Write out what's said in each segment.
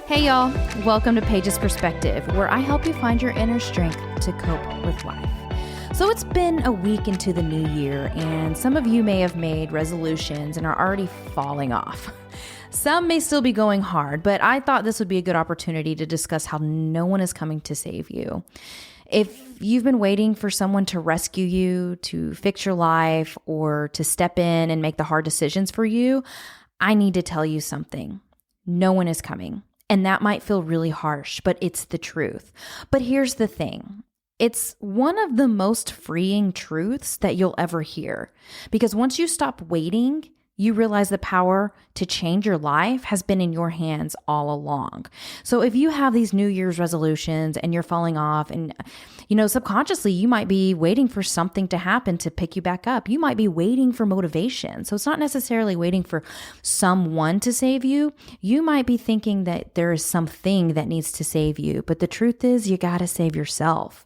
Hey y'all, welcome to Paige's Perspective, where I help you find your inner strength to cope with life. So it's been a week into the new year, and some of you may have made resolutions and are already falling off. Some may still be going hard, but I thought this would be a good opportunity to discuss how no one is coming to save you. If you've been waiting for someone to rescue you, to fix your life, or to step in and make the hard decisions for you, I need to tell you something. No one is coming. And that might feel really harsh, but it's the truth. But here's the thing. It's one of the most freeing truths that you'll ever hear. Because once you stop waiting, you realize the power to change your life has been in your hands all along. So if you have these New Year's resolutions and you're falling off and, subconsciously you might be waiting for something to happen to pick you back up. You might be waiting for motivation. So it's not necessarily waiting for someone to save you. You might be thinking that there is something that needs to save you. But the truth is you got to save yourself.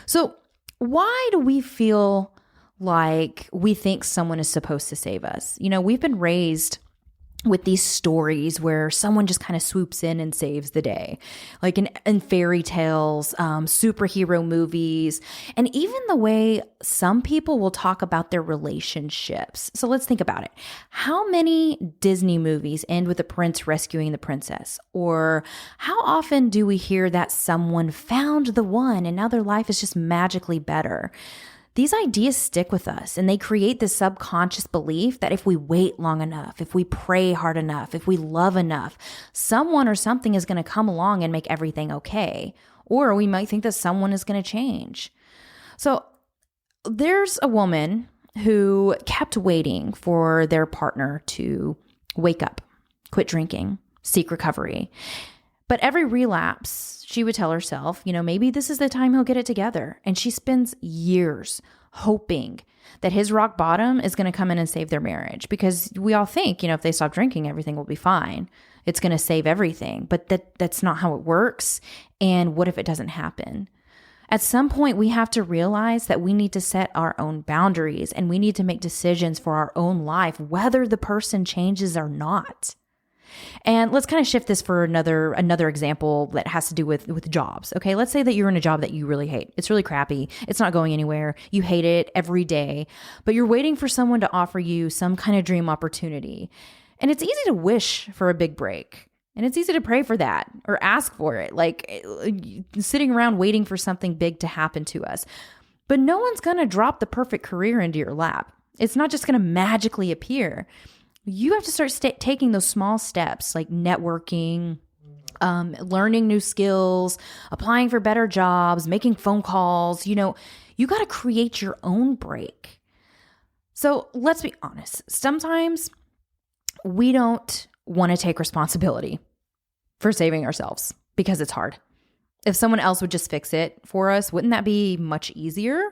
So why do we feel like we think someone is supposed to save us? We've been raised with these stories where someone just kind of swoops in and saves the day, like in fairy tales, superhero movies, and even the way some people will talk about their relationships. So let's think about it. How many Disney movies end with the prince rescuing the princess? Or how often do we hear that someone found the one and now their life is just magically better? These ideas stick with us, and they create this subconscious belief that if we wait long enough, if we pray hard enough, if we love enough, someone or something is going to come along and make everything okay. Or we might think that someone is going to change. So there's a woman who kept waiting for their partner to wake up, quit drinking, seek recovery. But every relapse, she would tell herself, maybe this is the time he'll get it together. And she spends years hoping that his rock bottom is going to come in and save their marriage. Because we all think, if they stop drinking, everything will be fine. It's going to save everything. But that's not how it works. And what if it doesn't happen? At some point, we have to realize that we need to set our own boundaries and we need to make decisions for our own life, whether the person changes or not. And let's kind of shift this for another example that has to do with jobs. Okay, let's say that you're in a job that you really hate. It's really crappy. It's not going anywhere. You hate it every day, but you're waiting for someone to offer you some kind of dream opportunity. And it's easy to wish for a big break. And it's easy to pray for that or ask for it, like sitting around waiting for something big to happen to us. But no one's going to drop the perfect career into your lap. It's not just going to magically appear. You have to start taking those small steps like networking, learning new skills, applying for better jobs, making phone calls. You got to create your own break. So let's be honest. Sometimes we don't want to take responsibility for saving ourselves because it's hard. If someone else would just fix it for us, wouldn't that be much easier?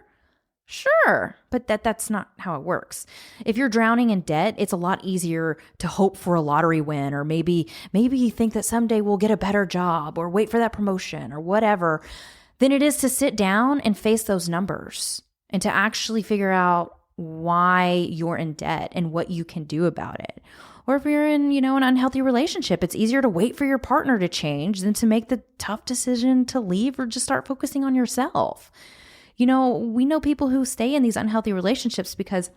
Sure, but that's not how it works. If you're drowning in debt, it's a lot easier to hope for a lottery win, or maybe you think that someday we'll get a better job or wait for that promotion or whatever, than it is to sit down and face those numbers and to actually figure out why you're in debt and what you can do about it. Or if you're in, an unhealthy relationship, it's easier to wait for your partner to change than to make the tough decision to leave or just start focusing on yourself. We know people who stay in these unhealthy relationships because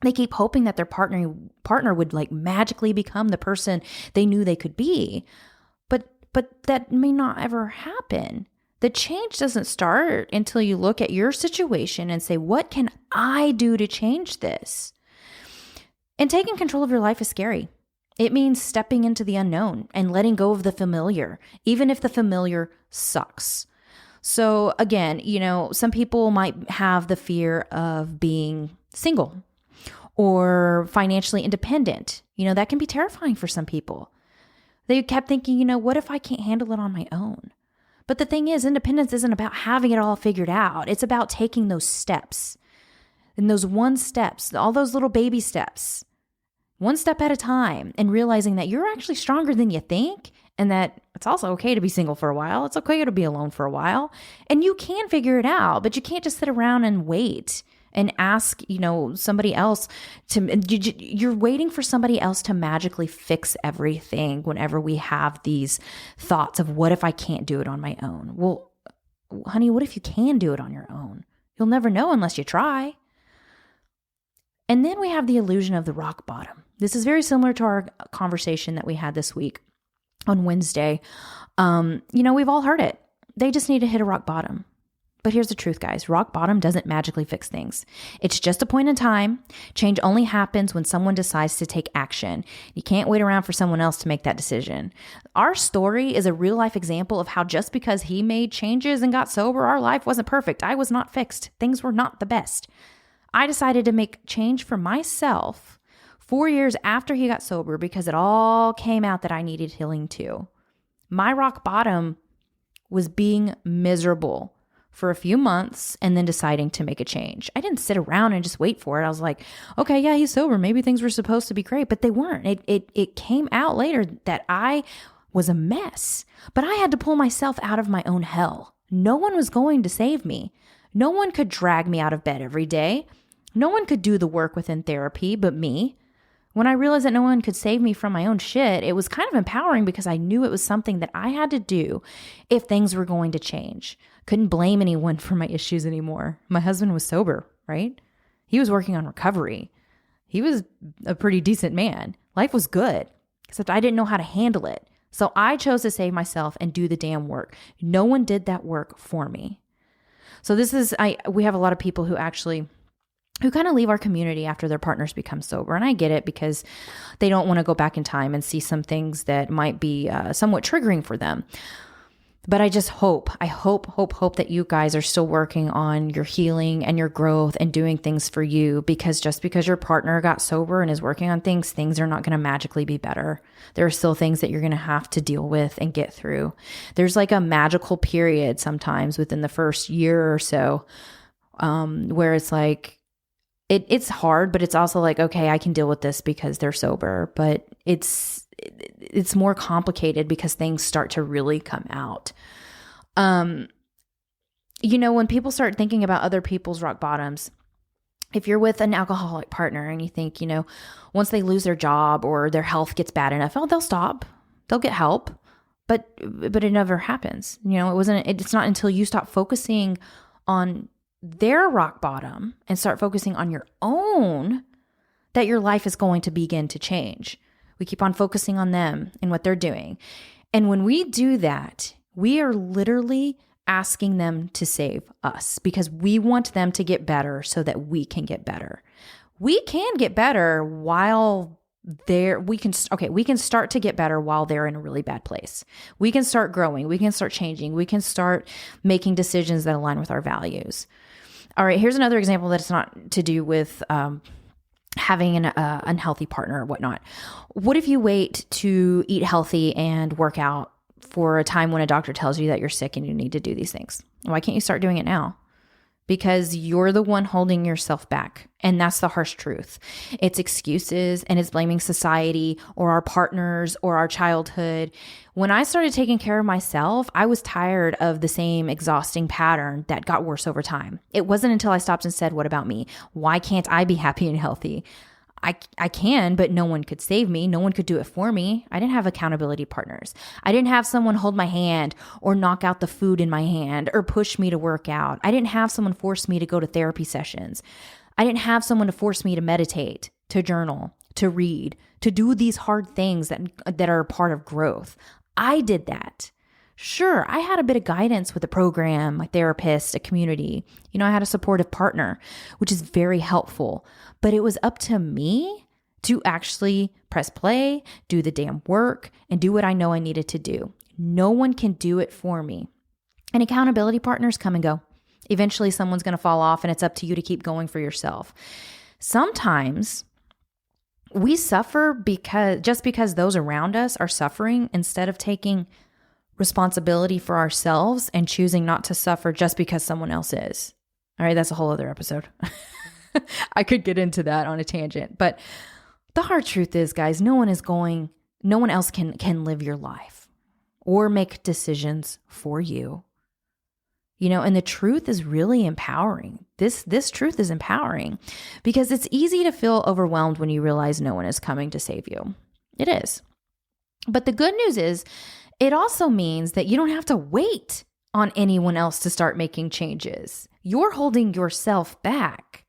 they keep hoping that their partner would like magically become the person they knew they could be. But that may not ever happen. The change doesn't start until you look at your situation and say, what can I do to change this? And taking control of your life is scary. It means stepping into the unknown and letting go of the familiar, even if the familiar sucks. So again, some people might have the fear of being single or financially independent. That can be terrifying for some people. They kept thinking, what if I can't handle it on my own? But the thing is, independence isn't about having it all figured out. It's about taking those steps and those all those little baby steps, one step at a time, and realizing that you're actually stronger than you think. And that it's also okay to be single for a while. It's okay to be alone for a while. And you can figure it out, but you can't just sit around and wait and ask, somebody else you're waiting for somebody else to magically fix everything whenever we have these thoughts of what if I can't do it on my own? Well, honey, what if you can do it on your own? You'll never know unless you try. And then we have the illusion of the rock bottom. This is very similar to our conversation that we had this week on Wednesday. We've all heard it. They just need to hit a rock bottom. But here's the truth, guys. Rock bottom doesn't magically fix things. It's just a point in time. Change only happens when someone decides to take action. You can't wait around for someone else to make that decision. Our story is a real life example of how just because he made changes and got sober, our life wasn't perfect. I was not fixed. Things were not the best. I decided to make change for myself 4 years after he got sober because it all came out that I needed healing too. My rock bottom was being miserable for a few months and then deciding to make a change. I didn't sit around and just wait for it. I was like, okay, yeah, he's sober. Maybe things were supposed to be great, but they weren't. It came out later that I was a mess, but I had to pull myself out of my own hell. No one was going to save me. No one could drag me out of bed every day. No one could do the work within therapy but me. When I realized that no one could save me from my own shit, it was kind of empowering because I knew it was something that I had to do if things were going to change. Couldn't blame anyone for my issues anymore. My husband was sober, right? He was working on recovery. He was a pretty decent man. Life was good, except I didn't know how to handle it. So I chose to save myself and do the damn work. No one did that work for me. So we have a lot of people who kind of leave our community after their partners become sober. And I get it because they don't want to go back in time and see some things that might be somewhat triggering for them. But I just hope that you guys are still working on your healing and your growth and doing things for you, because just because your partner got sober and is working on things are not going to magically be better. There are still things that you're going to have to deal with and get through. There's like a magical period sometimes within the first year or so where it's like, it's hard, but it's also like, okay, I can deal with this because they're sober, but it's more complicated because things start to really come out. When people start thinking about other people's rock bottoms, if you're with an alcoholic partner and you think, once they lose their job or their health gets bad enough, they'll stop, they'll get help, but it never happens. It's not until you stop focusing on their rock bottom and start focusing on your own that your life is going to begin to change. We keep on focusing on them and what they're doing. And when we do that, we are literally asking them to save us because we want them to get better so that we can get better. We can get better while we can start to get better while they're in a really bad place. We can start growing. We can start changing. We can start making decisions that align with our values. All right, here's another example that it's not to do with having an unhealthy partner or whatnot. What if you wait to eat healthy and work out for a time when a doctor tells you that you're sick and you need to do these things? Why can't you start doing it now? Because you're the one holding yourself back. And that's the harsh truth. It's excuses and it's blaming society or our partners or our childhood. When I started taking care of myself, I was tired of the same exhausting pattern that got worse over time. It wasn't until I stopped and said, what about me? Why can't I be happy and healthy? I can, but no one could save me. No one could do it for me. I didn't have accountability partners. I didn't have someone hold my hand or knock out the food in my hand or push me to work out. I didn't have someone force me to go to therapy sessions. I didn't have someone to force me to meditate, to journal, to read, to do these hard things that are part of growth. I did that. Sure, I had a bit of guidance with a program, my therapist, a community. I had a supportive partner, which is very helpful. But it was up to me to actually press play, do the damn work, and do what I know I needed to do. No one can do it for me. And accountability partners come and go. Eventually, someone's going to fall off, and it's up to you to keep going for yourself. Sometimes we suffer because those around us are suffering instead of taking responsibility for ourselves and choosing not to suffer just because someone else is. All right, that's a whole other episode. I could get into that on a tangent, but the hard truth is, guys, no one else can live your life or make decisions for you. And the truth is really empowering. This truth is empowering because it's easy to feel overwhelmed when you realize no one is coming to save you. It is. But the good news is it also means that you don't have to wait on anyone else to start making changes. You're holding yourself back.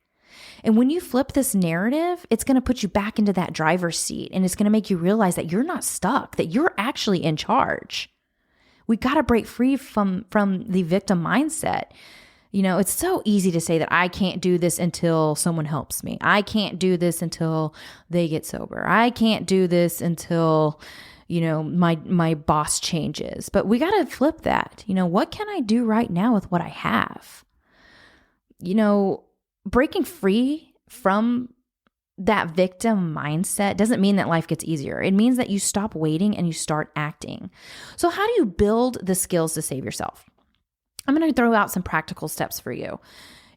And when you flip this narrative, it's going to put you back into that driver's seat, and it's going to make you realize that you're not stuck, that you're actually in charge. We got to break free from the victim mindset. It's so easy to say that I can't do this until someone helps me. I can't do this until they get sober. I can't do this until, my boss changes. But we got to flip that. What can I do right now with what I have? Breaking free from that victim mindset doesn't mean that life gets easier. It means that you stop waiting and you start acting. So how do you build the skills to save yourself? I'm going to throw out some practical steps for you.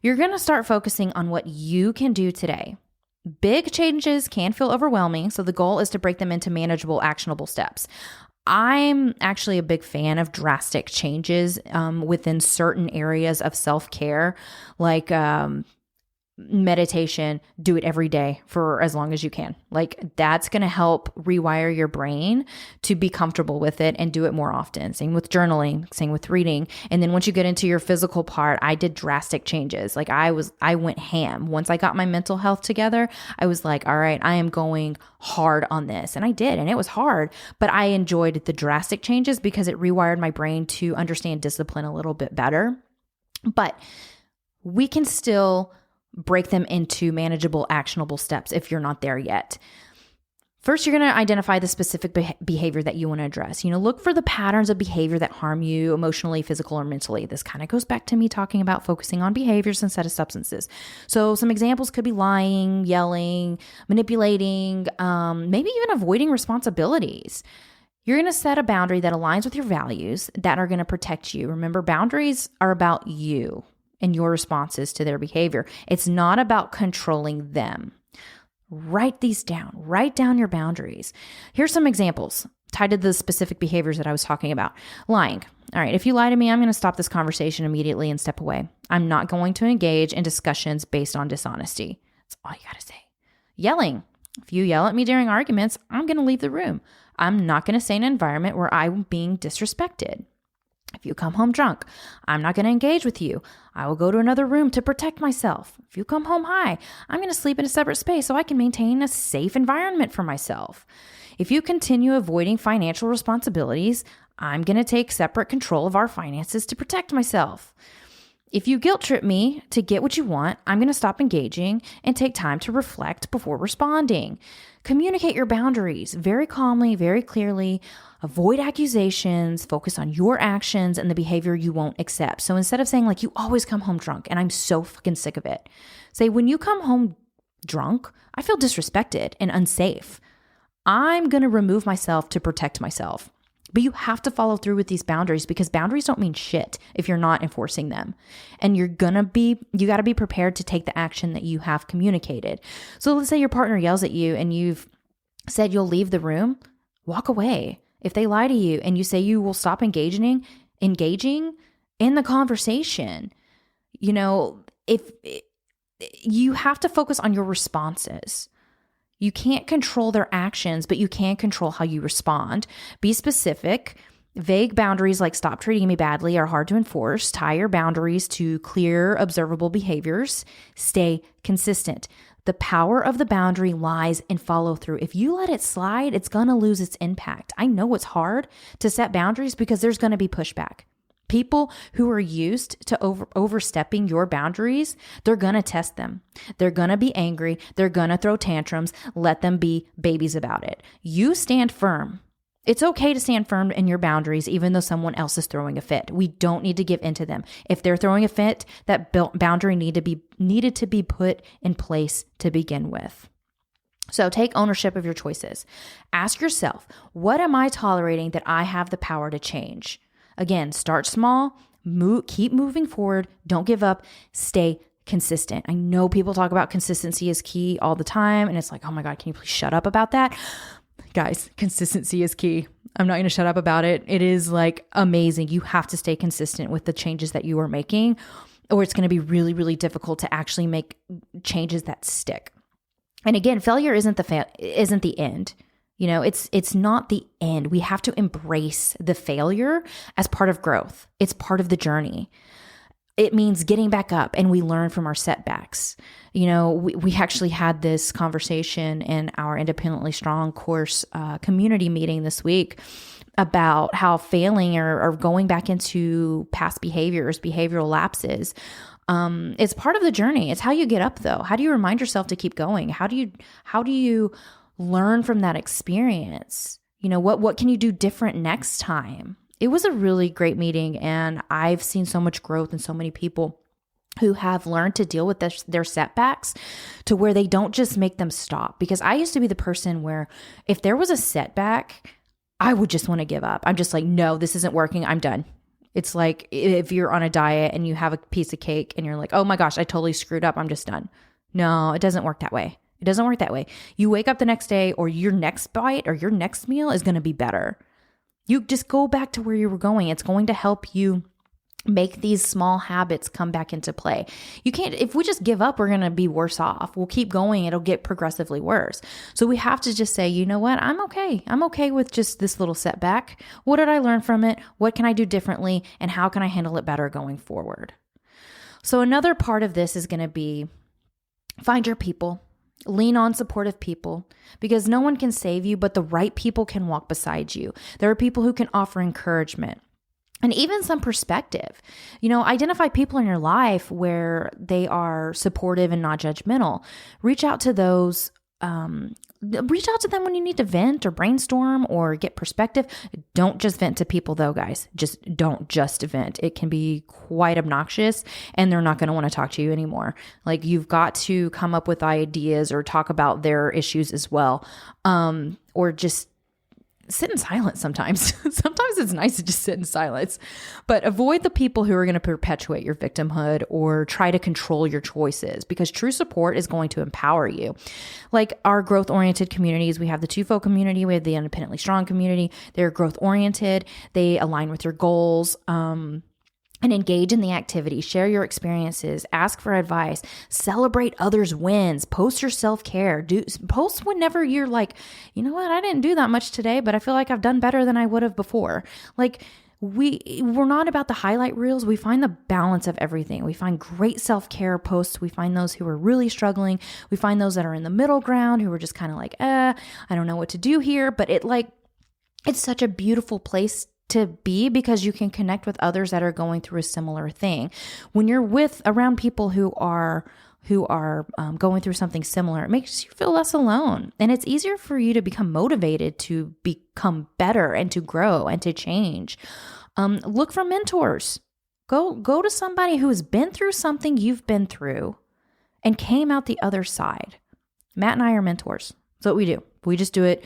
You're going to start focusing on what you can do today. Big changes can feel overwhelming, so the goal is to break them into manageable, actionable steps. I'm actually a big fan of drastic changes within certain areas of self-care, like meditation. Do it every day for as long as you can. That's going to help rewire your brain to be comfortable with it and do it more often. Same with journaling, same with reading. And then once you get into your physical part, I did drastic changes. I went ham. Once I got my mental health together, I was like, all right, I am going hard on this. And I did. And it was hard, but I enjoyed the drastic changes because it rewired my brain to understand discipline a little bit better. But we can still break them into manageable, actionable steps if you're not there yet. First, you're going to identify the specific behavior that you want to address. Look for the patterns of behavior that harm you emotionally, physical, or mentally. This kind of goes back to me talking about focusing on behaviors instead of substances. So some examples could be lying, yelling, manipulating, maybe even avoiding responsibilities. You're going to set a boundary that aligns with your values that are going to protect you. Remember, boundaries are about you and your responses to their behavior. It's not about controlling them. Write these down. Write down your boundaries. Here's some examples tied to the specific behaviors that I was talking about. Lying. All right, if you lie to me, I'm going to stop this conversation immediately and step away. I'm not going to engage in discussions based on dishonesty. That's all you got to say. Yelling. If you yell at me during arguments, I'm going to leave the room. I'm not going to stay in an environment where I'm being disrespected. If you come home drunk, I'm not going to engage with you. I will go to another room to protect myself. If you come home high, I'm going to sleep in a separate space so I can maintain a safe environment for myself. If you continue avoiding financial responsibilities, I'm going to take separate control of our finances to protect myself. If you guilt trip me to get what you want, I'm going to stop engaging and take time to reflect before responding. Communicate your boundaries very calmly, very clearly. Avoid accusations, focus on your actions and the behavior you won't accept. So instead of saying you always come home drunk and I'm so fucking sick of it, say when you come home drunk, I feel disrespected and unsafe. I'm going to remove myself to protect myself. But you have to follow through with these boundaries because boundaries don't mean shit if you're not enforcing them. And you got to be prepared to take the action that you have communicated. So let's say your partner yells at you and you've said you'll leave the room, walk away. If they lie to you and you say you will stop engaging in the conversation, if you have to focus on your responses. You can't control their actions, but you can control how you respond. Be specific. Vague boundaries like stop treating me badly are hard to enforce. Tie your boundaries to clear, observable behaviors. Stay consistent. The power of the boundary lies in follow through. If you let it slide, it's going to lose its impact. I know it's hard to set boundaries because there's going to be pushback. People who are used to overstepping your boundaries, they're going to test them. They're going to be angry. They're going to throw tantrums. Let them be babies about it. You stand firm. It's okay to stand firm in your boundaries, even though someone else is throwing a fit. We don't need to give in to them. If they're throwing a fit, that boundary needed to be put in place to begin with. So take ownership of your choices. Ask yourself, what am I tolerating that I have the power to change? Again, start small, keep moving forward, don't give up, stay consistent. I know people talk about consistency is key all the time, and it's like, oh my God, can you please shut up about that? Guys, consistency is key. I'm not going to shut up about it. It is like amazing. You have to stay consistent with the changes that you are making, or it's going to be really, really difficult to actually make changes that stick. And again, failure isn't the end. You know, it's not the end. We have to embrace the failure as part of growth. It's part of the journey. It means getting back up, and we learn from our setbacks. You know, we actually had this conversation in our Independently Strong course community meeting this week about how failing or going back into past behavioral lapses, it's part of the journey. It's how you get up, though. How do you remind yourself to keep going? How do you learn from that experience? You know, what can you do different next time? It was a really great meeting, and I've seen so much growth in so many people who have learned to deal with their setbacks to where they don't just make them stop. Because I used to be the person where if there was a setback, I would just want to give up. I'm just like, no, this isn't working. I'm done. It's like if you're on a diet and you have a piece of cake and you're like, oh my gosh, I totally screwed up. I'm just done. No, it doesn't work that way. It doesn't work that way. You wake up the next day, or your next bite or your next meal is going to be better. You just go back to where you were going. It's going to help you make these small habits come back into play. You can't, if we just give up, we're going to be worse off. We'll keep going. It'll get progressively worse. So we have to just say, you know what? I'm okay. I'm okay with just this little setback. What did I learn from it? What can I do differently? And how can I handle it better going forward? So another part of this is going to be find your people. Lean on supportive people, because no one can save you, but the right people can walk beside you. There are people who can offer encouragement and even some perspective. You know, identify people in your life where they are supportive and not judgmental. Reach out to those. Reach out to them when you need to vent or brainstorm or get perspective. Don't just vent to people though, guys. Don't just vent. It can be quite obnoxious and they're not going to want to talk to you anymore. Like, you've got to come up with ideas or talk about their issues as well. Or just sit in silence sometimes. Sometimes it's nice to just sit in silence, but avoid the people who are going to perpetuate your victimhood or try to control your choices, because true support is going to empower you. Like our growth-oriented communities, we have the TUFO community, we have the Independently Strong community. They're growth-oriented. They align with your goals. And engage in the activity, share your experiences, ask for advice, celebrate others' wins, post your self-care, post whenever you're like, you know what, I didn't do that much today, but I feel like I've done better than I would have before. Like we're not about the highlight reels. We find the balance of everything. We find great self-care posts. We find those who are really struggling. We find those that are in the middle ground who are just kind of like, I don't know what to do here. But it's such a beautiful place to be, because you can connect with others that are going through a similar thing. When you're around people who are going through something similar, it makes you feel less alone. And it's easier for you to become motivated to become better and to grow and to change. Look for mentors. Go to somebody who has been through something you've been through and came out the other side. Matt and I are mentors. That's what we do. We just do it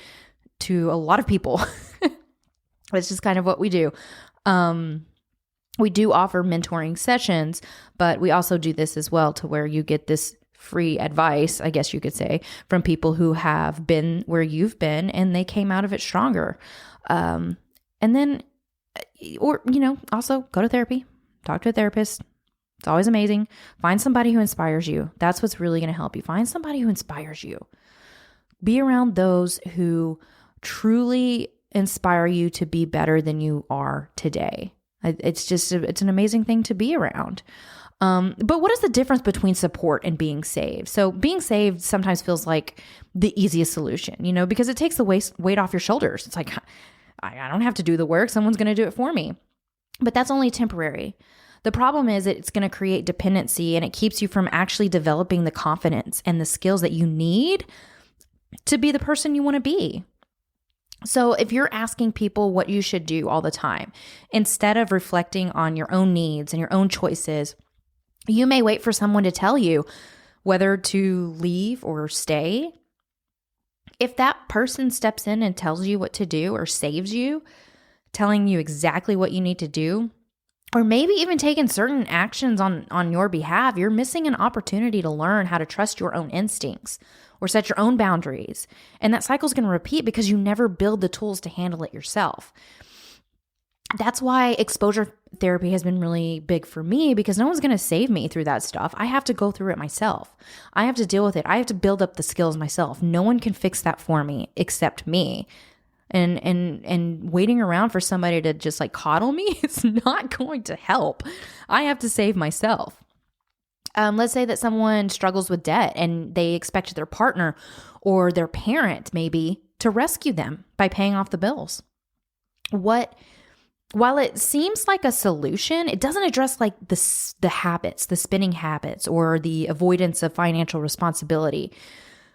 to a lot of people. It's just kind of what we do. We do offer mentoring sessions, but we also do this as well, to where you get this free advice, I guess you could say, from people who have been where you've been and they came out of it stronger. And then, also go to therapy, talk to a therapist. It's always amazing. Find somebody who inspires you. That's what's really going to help you. Find somebody who inspires you. Be around those who truly inspire you to be better than you are today. It's an amazing thing to be around. But what is the difference between support and being saved? So being saved sometimes feels like the easiest solution, because it takes the weight off your shoulders. It's like, I don't have to do the work. Someone's going to do it for me. But that's only temporary. The problem is it's going to create dependency, and it keeps you from actually developing the confidence and the skills that you need to be the person you want to be. So if you're asking people what you should do all the time, instead of reflecting on your own needs and your own choices, you may wait for someone to tell you whether to leave or stay. If that person steps in and tells you what to do or saves you, telling you exactly what you need to do, or maybe even taking certain actions on your behalf, you're missing an opportunity to learn how to trust your own instincts or set your own boundaries. And that cycle is going to repeat because you never build the tools to handle it yourself. That's why exposure therapy has been really big for me, because no one's going to save me through that stuff. I have to go through it myself. I have to deal with it. I have to build up the skills myself. No one can fix that for me except me. And waiting around for somebody to just like coddle me, it's not going to help. I have to save myself. Let's say that someone struggles with debt and they expect their partner or their parent maybe to rescue them by paying off the bills. While it seems like a solution, it doesn't address like the habits, the spending habits, or the avoidance of financial responsibility.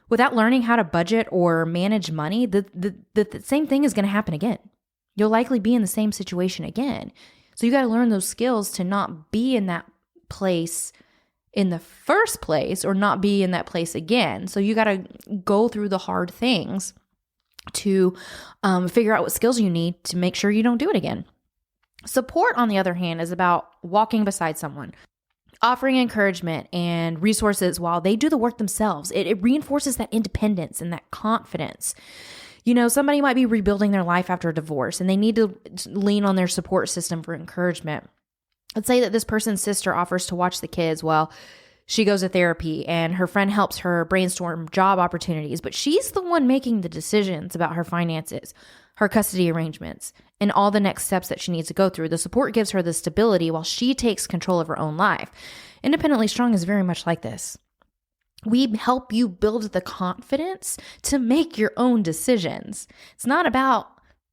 Without learning how to budget or manage money, the same thing is going to happen again. You'll likely be in the same situation again. So you got to learn those skills to not be in that place in the first place, or not be in that place again. So you got to go through the hard things to figure out what skills you need to make sure you don't do it again. Support, on the other hand, is about walking beside someone, offering encouragement and resources while they do the work themselves. It reinforces that independence and that confidence. You know, somebody might be rebuilding their life after a divorce and they need to lean on their support system for encouragement. Let's say that this person's sister offers to watch the kids while she goes to therapy, and her friend helps her brainstorm job opportunities, but she's the one making the decisions about her finances, her custody arrangements, and all the next steps that she needs to go through. The support gives her the stability while she takes control of her own life. Independently Strong is very much like this. We help you build the confidence to make your own decisions. It's not about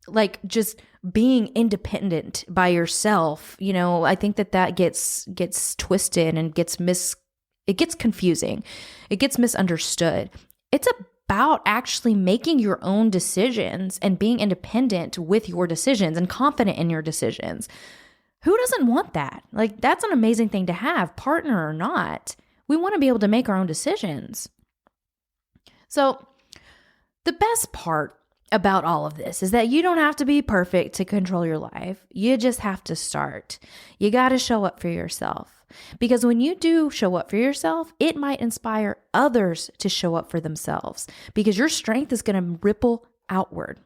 like just being independent by yourself. You know, I think that gets twisted and it gets confusing. It gets misunderstood. It's about actually making your own decisions and being independent with your decisions and confident in your decisions. Who doesn't want that? Like, that's an amazing thing to have, partner or not. We want to be able to make our own decisions. So the best part about all of this is that you don't have to be perfect to control your life. You just have to start. You got to show up for yourself. Because when you do show up for yourself, it might inspire others to show up for themselves, because your strength is going to ripple outward.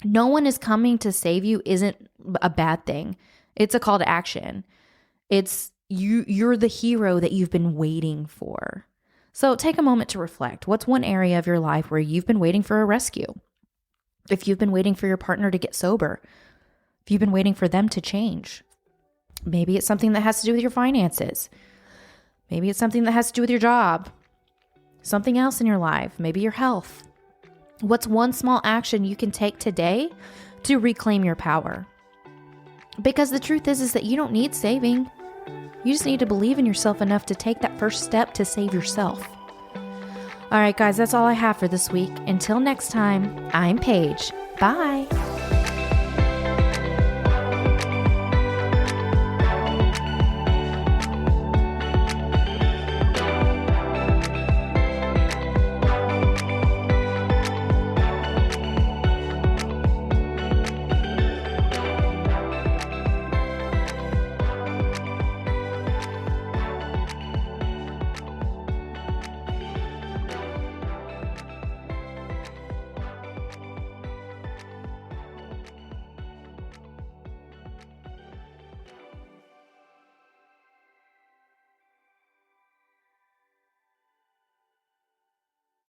No one is coming to save you isn't a bad thing. It's a call to action. It's you're the hero that you've been waiting for. So take a moment to reflect. What's one area of your life where you've been waiting for a rescue? If you've been waiting for your partner to get sober, if you've been waiting for them to change, maybe it's something that has to do with your finances. Maybe it's something that has to do with your job, something else in your life, maybe your health. What's one small action you can take today to reclaim your power? Because the truth is that you don't need saving. You just need to believe in yourself enough to take that first step to save yourself. All right, guys, that's all I have for this week. Until next time, I'm Paige. Bye.